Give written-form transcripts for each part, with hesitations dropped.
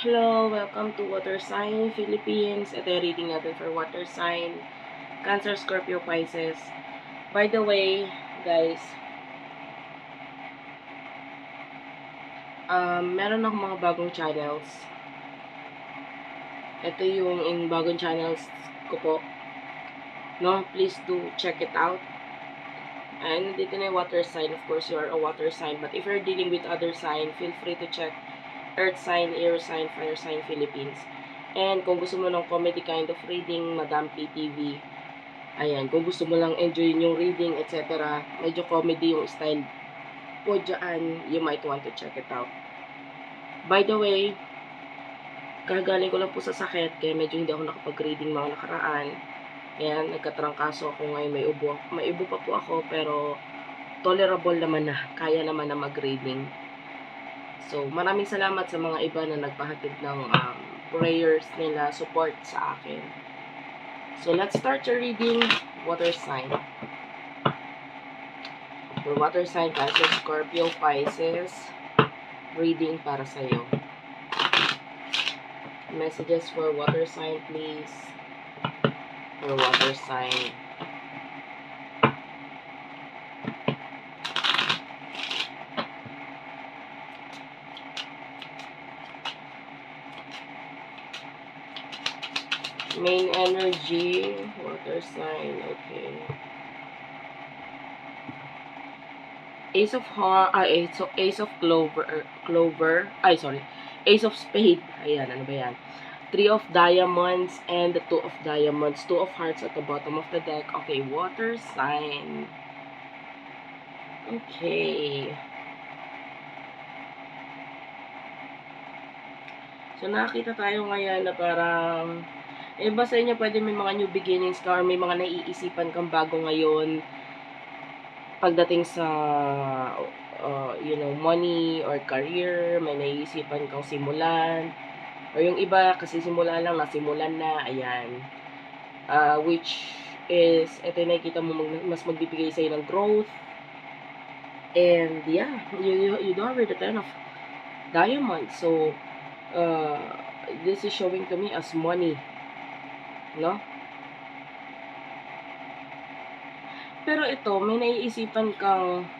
Hello, welcome to Water Sign Philippines. Ito yung reading natin for Water Sign, Cancer, Scorpio, Pisces. By the way, guys, meron akong mga bagong channels. Ito yung bagong channels ko po. No, please do check it out. And dito na yung water sign. Of course, you are a water sign. But if you're dealing with other sign, feel free to check Earth sign, air sign, fire sign, Philippines. And kung gusto mo ng comedy kind of reading, Madam PTV. Ayan, kung gusto mo lang enjoy yung reading, etc. Medyo comedy yung style po dyan, you might want to check it out. By the way, kagaling ko lang po sa sakit, kaya medyo hindi ako nakapag-reading mga nakaraan. Ayan, nagkatrangkaso ako ngayon, may ubo pa po ako, pero tolerable naman na, kaya naman na mag-reading. So, maraming salamat sa mga iba na nagpahatid ng prayers nila, support sa akin. So, let's start your reading, water sign. For water sign, Cancer, Scorpio, Pisces, reading para sa'yo. Messages for water sign, please. For water sign. Main energy, water sign, okay. Ace of Ace of spade. Ayan, ano ba yan? Three of diamonds and the two of diamonds. Two of hearts at the bottom of the deck. Okay, water sign. Okay. So, nakakita tayo ngayon na parang iba sa inyo, pwede may mga new beginnings ka or may mga naiisipan kang bago ngayon pagdating sa money or career, may naiisipan kang simulan or yung iba kasi simula lang, nasimulan na, ayan. Which is, ito yung nakikita mo mas magbibigay sa'yo ng growth. And yeah, you do have the 10 of diamonds. So, this is showing to me as money. No? Pero ito, may naiisipan kang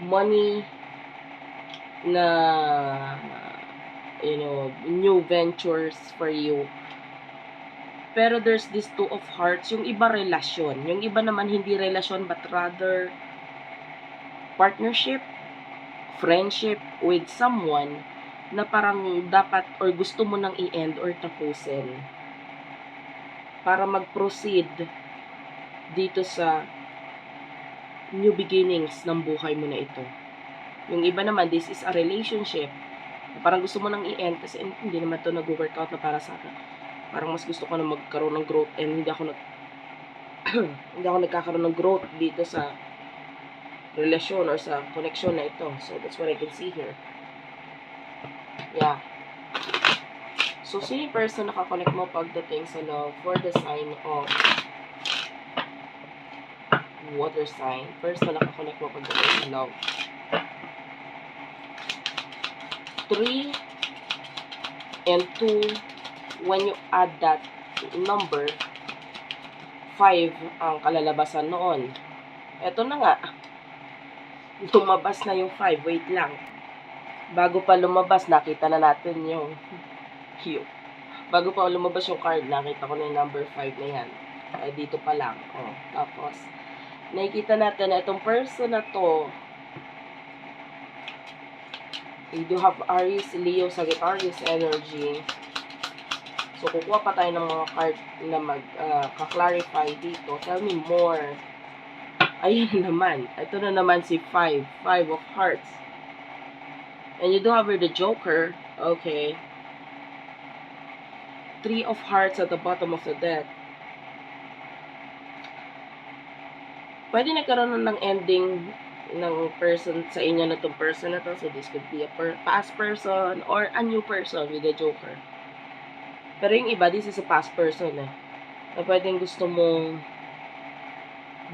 money na, new ventures for you. Pero there's this two of hearts, yung iba relasyon. Yung iba naman hindi relasyon but rather partnership, friendship with someone na parang dapat or gusto mo nang i-end or tapusin para mag-proceed dito sa new beginnings ng buhay mo na ito. Yung iba naman, this is a relationship. Parang gusto mo nang i-end kasi hindi naman to nag-workout na para sa akin. Parang mas gusto ko na magkaroon ng growth and hindi ako nagkakaroon ng growth dito sa relasyon or sa connection na ito. So, that's what I can see here. Yeah. So, sino yung person nakakonect mo pagdating sa love for the sign of water sign? Person nakakonect mo pagdating sa love. 3 and 2, when you add that number, 5 ang kalalabasan noon. Eto na nga. Lumabas na yung 5. Wait lang. Bago pa lumabas, nakita na natin yung Q. Bago pa lumabas yung card, nakita ko na yung number 5 na yan. Dito pa lang. Tapos, nakikita natin na itong person na to, you do have Aries, Leo, Sagittarius energy. So, kukuha pa tayo ng mga card na ka-clarify dito. Tell me more. Ayan naman. Ito na naman si 5. 5 of hearts. And you do have here the Joker. Okay. 3 of hearts at the bottom of the deck. Pwede nagkaroon ng ending ng person sa inyo na itong person na to. So, this could be a past person or a new person with the Joker. Pero yung iba, this is a past person eh. Na pwedeng gusto mong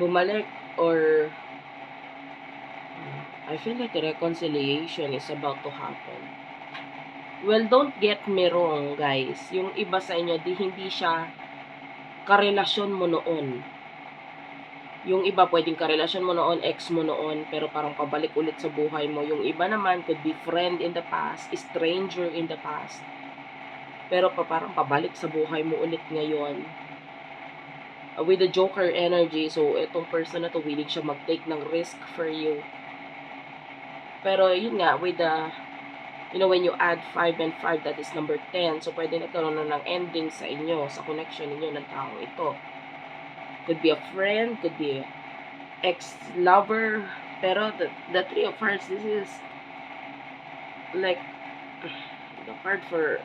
bumalik or I feel like reconciliation is about to happen. Well, don't get me wrong, guys. Yung iba sa inyo, hindi siya karelasyon mo noon. Yung iba, pwedeng karelasyon mo noon, ex mo noon, pero parang pabalik ulit sa buhay mo. Yung iba naman, could be friend in the past, stranger in the past. Pero parang pabalik sa buhay mo ulit ngayon. With the Joker energy, so itong person na to, willing siya mag-take ng risk for you. Pero yun nga, with the, when you add 5 and 5, that is number 10. So, pwede nagkaroon na ng ending sa inyo, sa connection ninyo ng taong ito. Could be a friend, could be ex-lover. Pero the Three of Hearts, this is like the card for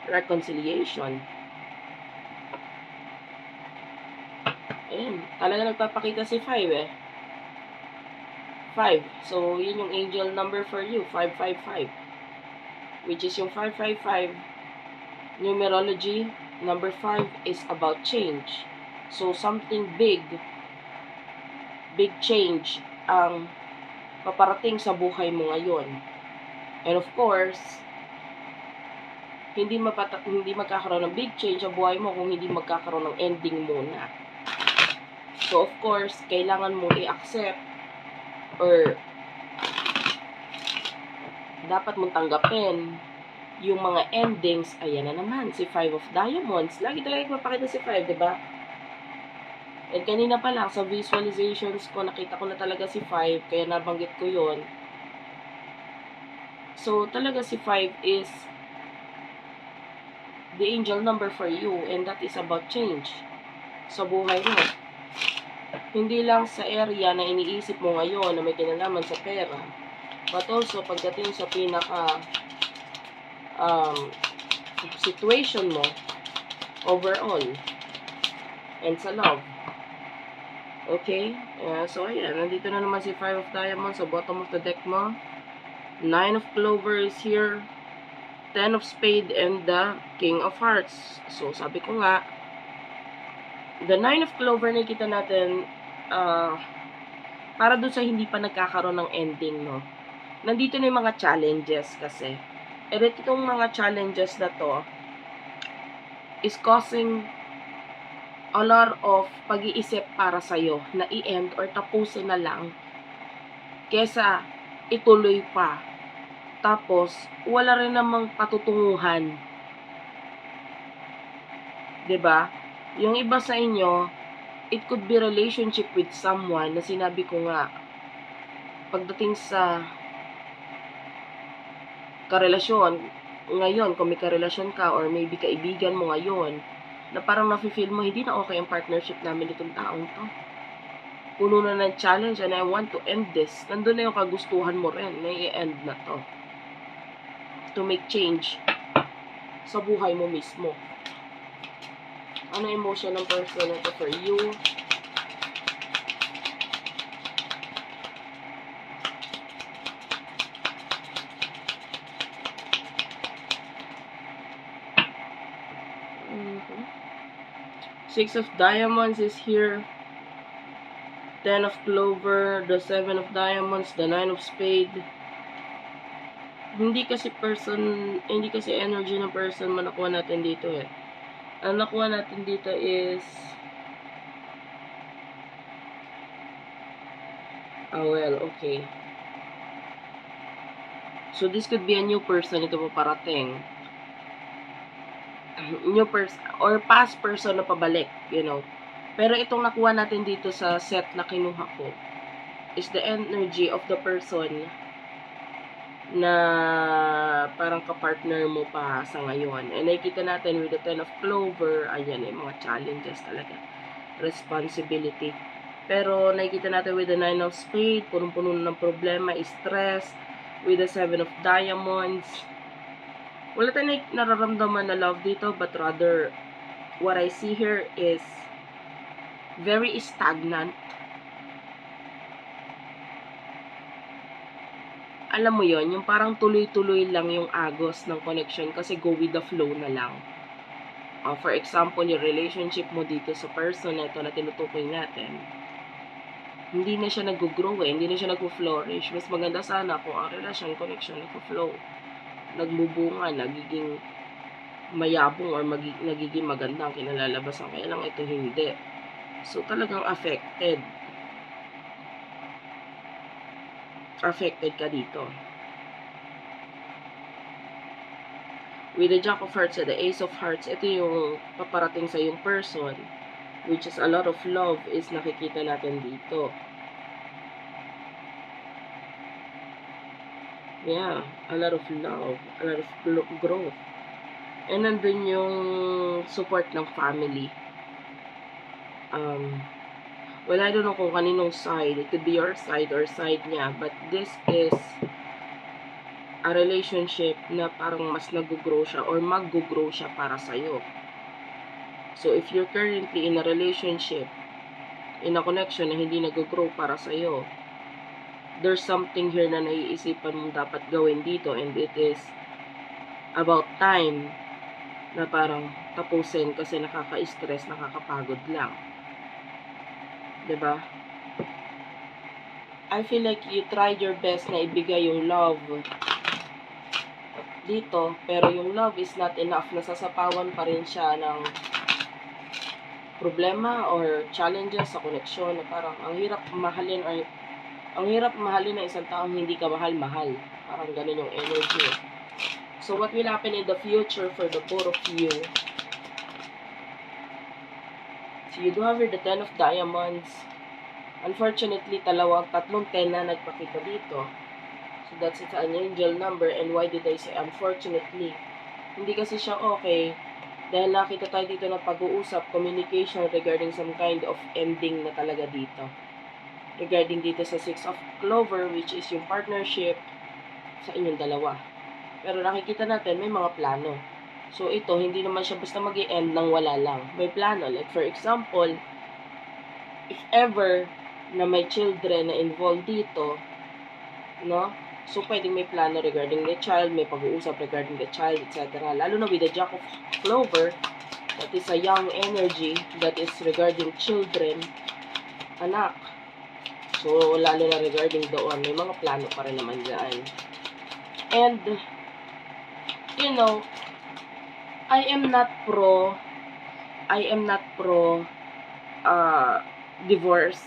reconciliation. Ayan, talaga nagpapakita si 5 eh. 5. So, yun yung angel number for you, 555. Which is yung 555, numerology, number 5 is about change. So, something big change ang paparating sa buhay mo ngayon. And of course, hindi magkakaroon ng big change sa buhay mo kung hindi magkakaroon ng ending muna. So, of course, kailangan mo i-accept or dapat mong tanggapin yung mga endings. Ayan na naman, si 5 of Diamonds. Lagi talaga magpapakita si 5, diba? And kanina pa lang, sa visualizations ko, nakita ko na talaga si 5, kaya nabanggit ko yon. So, talaga si 5 is the angel number for you, and that is about change sa buhay mo. Hindi lang sa area na iniisip mo ngayon na may kinalaman sa pera, but also pagdating sa pinaka situation mo overall and sa love. Okay? So, ayan. Nandito na naman si 5 of Diamonds sa bottom of the deck mo. 9 of Clover is here. 10 of Spade and the King of Hearts. So, sabi ko nga, the 9 of Clover nakita natin para dun sa hindi pa nagkakaroon ng ending, no? Nandito na yung mga challenges kasi. And itong mga challenges na to is causing a lot of pag-iisip para sa'yo na i-end or tapusin na lang kesa ituloy pa. Tapos, wala rin namang patutunguhan. 'Di ba? Yung iba sa inyo, it could be relationship with someone na sinabi ko nga, pagdating sa karelasyon, ngayon, kung may karelasyon ka or maybe kaibigan mo ngayon, na parang nafe-feel mo, hindi na okay ang partnership namin itong taong to. Puno na ng challenge and I want to end this. Nandun na yung kagustuhan mo rin na i-end na to. To make change sa buhay mo mismo. Ano emotion ng person na to for you? Six of Diamonds is here. 10 of Clover, the 7 of Diamonds, the 9 of Spade. Hindi kasi energy ng person man nakuha natin dito eh. Ang nakuha natin dito is okay. So this could be a new person ito po parating. New person or past person na pabalik, Pero itong nakuha natin dito sa set na kinuha ko is the energy of the person na parang kapartner mo pa sa ngayon. And nakikita natin with the 10 of Clover, ayan mga challenges talaga. Responsibility. Pero nakikita natin with the 9 of Spade, punong-puno ng problema, stress. With the 7 of Diamonds, wala tayong nararamdaman na love dito, but rather, what I see here is very stagnant. Alam mo yon, yung parang tuloy-tuloy lang yung agos ng connection kasi go with the flow na lang. For example, yung relationship mo dito sa person na ito na tinutukoy natin, hindi na siya nag-grow hindi na siya nag-flourish. Mas maganda sana kung ang relasyon, connection, nag-flow, nagbubunga, nagiging mayabong or nagiging maganda ang kinalalabasan. Kaya lang ito hindi. So, talagang affected. Affected ka dito. With the Jack of Hearts and the Ace of Hearts, ito yung paparating sa yung person, which is a lot of love is nakikita natin dito. Yeah, a lot of love, a lot of growth. And nandun yung support ng family. Well, I don't know kung kaninong side. It could be your side or side niya. But this is a relationship na parang mas nag-grow siya or mag-grow siya para sa'yo. So, if you're currently in a relationship, in a connection na hindi nag-grow para sa'yo, there's something here na naiisipan mong dapat gawin dito, and it is about time na parang tapusin kasi nakaka-stress, nakakapagod lang. Diba? I feel like you tried your best na ibigay yung love dito, pero yung love is not enough. Nasasapawan pa rin siya ng problema or challenges sa koneksyon na parang ang hirap mahalin ng isang taong hindi ka mahal. Parang ganun yung energy. So, what will happen in the future for the both of you? So, you do have the 10 of Diamonds. Unfortunately, tatlong 10 na nagpakita dito. So, that's an angel number. And why did I say unfortunately? Hindi kasi siya okay. Dahil nakita tayo dito ng pag-uusap, communication regarding some kind of ending na talaga dito. Regarding dito sa 6 of Clover, which is yung partnership sa inyong dalawa. Pero nakikita natin, may mga plano. So, ito, hindi naman siya basta mag-i-end nang wala lang. May plano. Like, for example, if ever na may children na involved dito, no? So, pwedeng may plano regarding the child, may pag-uusap regarding the child, etc. Lalo na with the Jack of Clover, that is a young energy, that is regarding children, anak. So, lalo na regarding doon, may mga plano pa rin naman dyan. And, you know, I am not pro divorce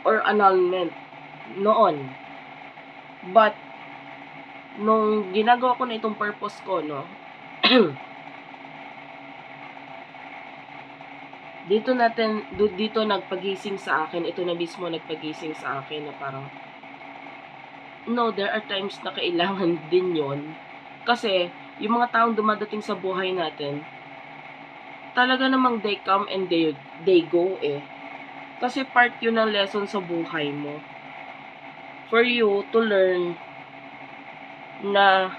or annulment noon. But, nung ginagawa ko na itong purpose ko, no, dito nagpagising sa akin, ito na mismo nagpagising sa akin na parang, no, there are times na kailangan din yon. Kasi, yung mga taong dumadating sa buhay natin, talaga namang they come and they go eh. Kasi part yun ng lesson sa buhay mo. For you to learn na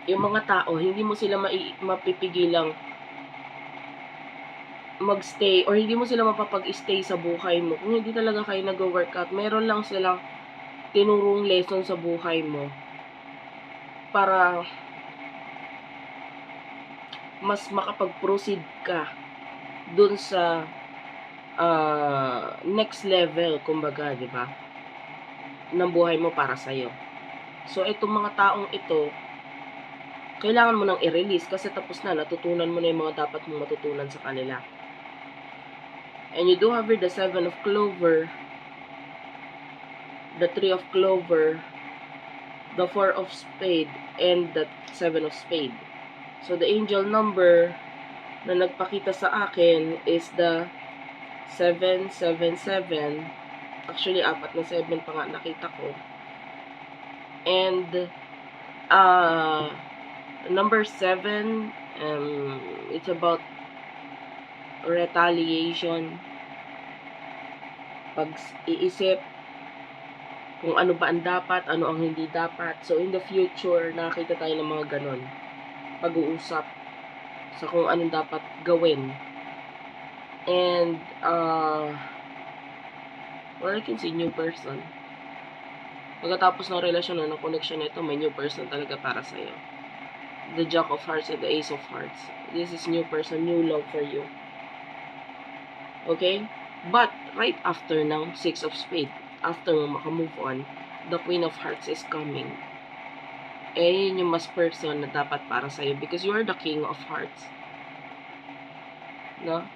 yung mga tao, hindi mo sila mapipigilang magstay or hindi mo sila mapapag-stay sa buhay mo. Kung hindi talaga kayo nag-workout, meron lang silang tinurong lesson sa buhay mo para mas makapag-proceed ka dun sa next level, kumbaga, di ba? Ng buhay mo para sa'yo. So, itong mga taong ito, kailangan mo nang i-release kasi tapos na, natutunan mo na yung mga dapat mong matutunan sa kanila. And you do have the 7 of Clover, the 3 of Clover, the 4 of Spade, and the 7 of Spade. So, the angel number na nagpakita sa akin is the 777. Actually, 4 na 7 pa nga nakita ko. And, number 7, it's about retaliation, pag-iisip kung ano ba ang dapat, ano ang hindi dapat. So, in the future, nakita tayo ng mga ganon. Pag-uusap sa kung anong dapat gawin. And, well, I can see new person. Pagkatapos ng relasyon na ng connection nito, may new person talaga para sa'yo. the Jack of Hearts and the Ace of Hearts. This is new person, new love for you. Okay? But, right after ng Six of Spades, after mo makamove on, the Queen of Hearts is coming. Eh, yun yung mas person na dapat para sa'yo because you are the King of Hearts. No?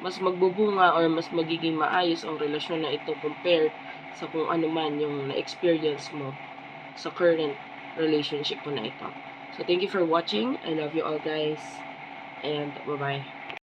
Mas magbubunga or mas magiging maayos ang relasyon na ito compared sa kung ano man yung na-experience mo sa current relationship mo na ito. So, thank you for watching. I love you all, guys. And, bye-bye.